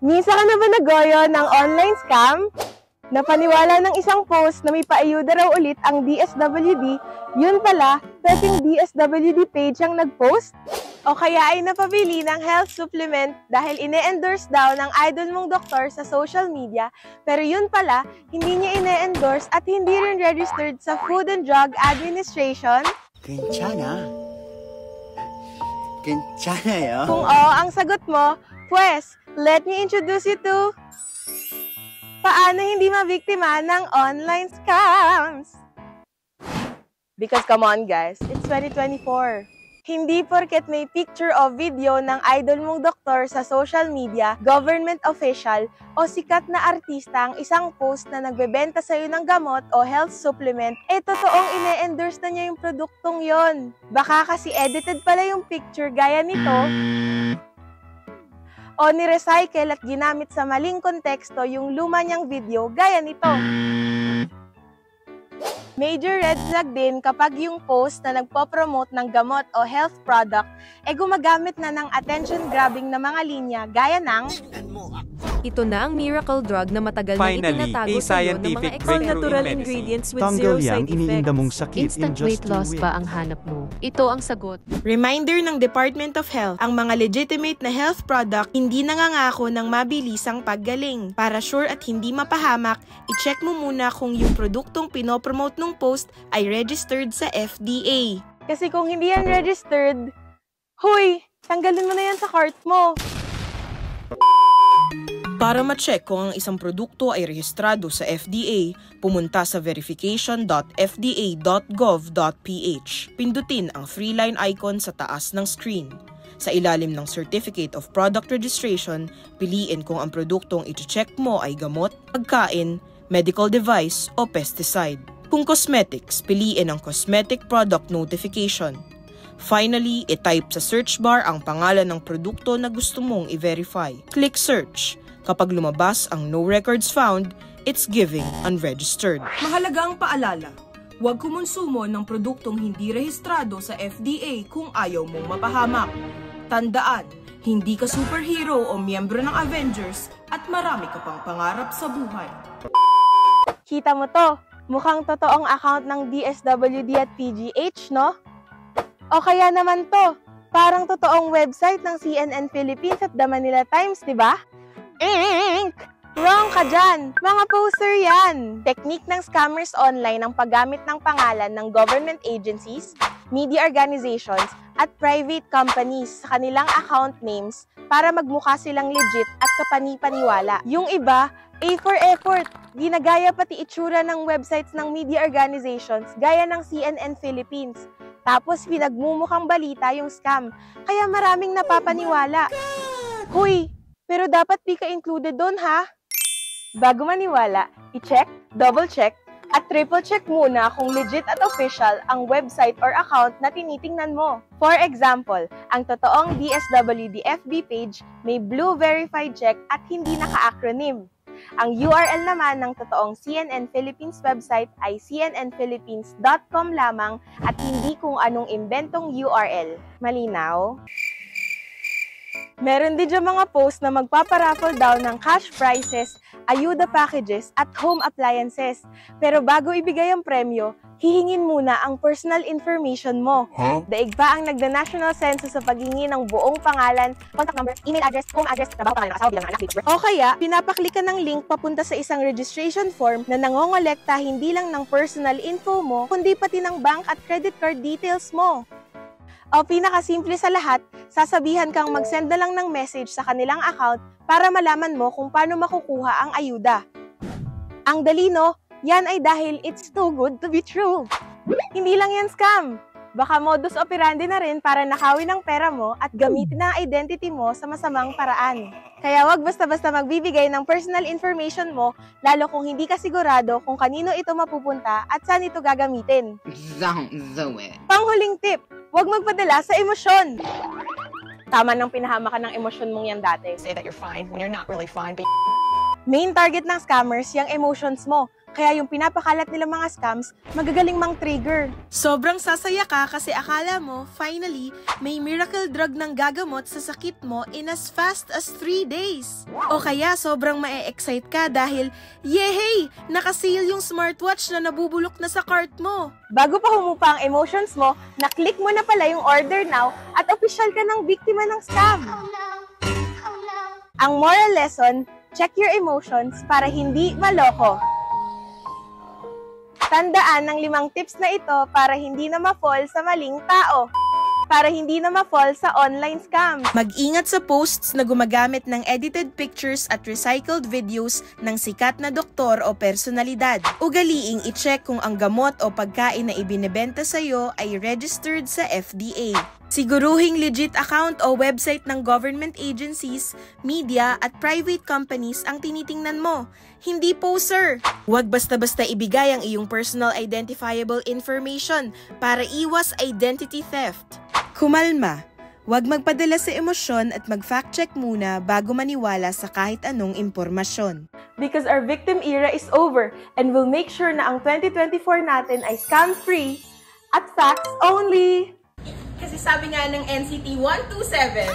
Misa ka na ba nagoyo ng online scam? Napaniwala ng isang post na may paayuda raw ulit ang DSWD, yun pala, pwedeng DSWD page ang nag-post? O kaya ay napabili ng health supplement dahil ine-endorse daw ng idol mong doktor sa social media, pero yun pala, hindi niya ine-endorse at hindi rin registered sa Food and Drug Administration? 괜찮아. 괜찮아요. Kung oo ang sagot mo, pues, let me introduce you to paano hindi mabiktima ng online scams. Because come on guys, it's 2024. Hindi porket may picture o video ng idol mong doktor sa social media, government official, o sikat na artista ang isang post na nagbebenta sa'yo ng gamot o health supplement, totoong ine-endorse na niya yung produktong yon. Baka kasi edited pala yung picture gaya nito, o ni-recycle at ginamit sa maling konteksto yung luma niyang video gaya nito. Major red flag din kapag yung post na nagpo-promote ng gamot o health product gumagamit na ng attention-grabbing na mga linya gaya ng ito na ang miracle drug na matagal na itinatago sa iyo ng mga all-natural ingredients with zero side effects. Instant weight loss ba ang hanap mo? Ito ang sagot. Reminder ng Department of Health, ang mga legitimate na health product hindi nangangako ng mabilisang paggaling. Para sure at hindi mapahamak, i-check mo muna kung yung produktong pinopromote ng post ay registered sa FDA. Kasi kung hindi yan registered, huy, tanggalin mo na yan sa cart mo. Para ma-check kung ang isang produkto ay rehistrado sa FDA, pumunta sa verification.fda.gov.ph. Pindutin ang free line icon sa taas ng screen. Sa ilalim ng Certificate of Product Registration, piliin kung ang produktong iti-check mo ay gamot, pagkain, medical device o pesticide. Kung cosmetics, piliin ang Cosmetic Product Notification. Finally, i-type sa search bar ang pangalan ng produkto na gusto mong i-verify. Click Search. Kapag lumabas ang No Records Found, it's giving unregistered. Mahalagang paalala, huwag kumonsumo ng produktong hindi rehistrado sa FDA kung ayaw mong mapahamak. Tandaan, hindi ka superhero o miyembro ng Avengers at marami ka pang pangarap sa buhay. Kita mo to, mukhang totoong account ng DSWD at PGH, no? O kaya naman to, parang totoong website ng CNN Philippines at The Manila Times, di ba? Wrong ka dyan! Mga poster yan! Teknik ng scammers online ang paggamit ng pangalan ng government agencies, media organizations, at private companies sa kanilang account names para magmukha silang legit at kapani-paniwala. Yung iba, A for effort. Ginagaya pati itsura ng websites ng media organizations gaya ng CNN Philippines. Tapos pinagmumukhang balita yung scam, kaya maraming napapaniwala. Huy! Pero dapat di ka included doon, ha? Bago maniwala, i-check, double-check, at triple-check muna kung legit at official ang website or account na tinitingnan mo. For example, ang totoong DSWD FB page may blue verified check at hindi naka-acronym. Ang URL naman ng totoong CNN Philippines website ay cnnphilippines.com lamang at hindi kung anong imbentong URL. Malinaw? Meron din dyan mga post na magpaparaffle daw ng cash prizes, ayuda packages, at home appliances. Pero bago ibigay ang premyo, hihingin muna ang personal information mo. Daig pa ang nagda-national census sa paghingi ng buong pangalan, contact number, email address, home address, trabaho, pangalan, asawa, bilang anak, date of birth. O kaya, pinapaklikan ng link papunta sa isang registration form na nangongolekta hindi lang ng personal info mo, kundi pati ng bank at credit card details mo. O pinakasimple sa lahat, sasabihan kang mag-send na lang ng message sa kanilang account para malaman mo kung paano makukuha ang ayuda. Ang dali, no? Yan ay dahil it's too good to be true. Hindi lang yan scam. Baka modus operandi na rin para nakawin ang pera mo at gamitin ang identity mo sa masamang paraan. Kaya wag basta-basta magbibigay ng personal information mo, lalo kung hindi ka sigurado kung kanino ito mapupunta at saan ito gagamitin. Panghuling tip, wag magpadala sa emosyon. Tama nang pinahamakan ng emosyon mong yan dati. Say that you're fine when you're not really fine. Main target ng scammers yung emotions mo. Kaya yung pinapakalat nilang mga scams, magagaling mang trigger. Sobrang sasaya ka kasi akala mo, finally, may miracle drug ng gagamot sa sakit mo in as fast as 3 days. O kaya sobrang ma-excite ka dahil, yehey! Nakasale yung smartwatch na nabubulok na sa cart mo. Bago pa humupa ang emotions mo, na-click mo na pala yung order now at official ka ng biktima ng scam. Ang moral lesson, check your emotions para hindi maloko. Tandaan ng 5 tips na ito para hindi na ma-fall sa maling tao. Para hindi na ma-fall sa online scams. Mag-ingat sa posts na gumagamit ng edited pictures at recycled videos ng sikat na doktor o personalidad. Ugaliing i-check kung ang gamot o pagkain na ibinebenta sa'yo ay registered sa FDA. Siguruhing legit account o website ng government agencies, media at private companies ang tinitingnan mo. Hindi poser. Huwag basta-basta ibigay ang iyong personal identifiable information para iwas identity theft. Kumalma. Huwag magpadala sa emosyon at mag-fact check muna bago maniwala sa kahit anong impormasyon. Because our victim era is over and we'll make sure na ang 2024 natin ay scam-free at facts only. Kasi sabi nga ng NCT 127,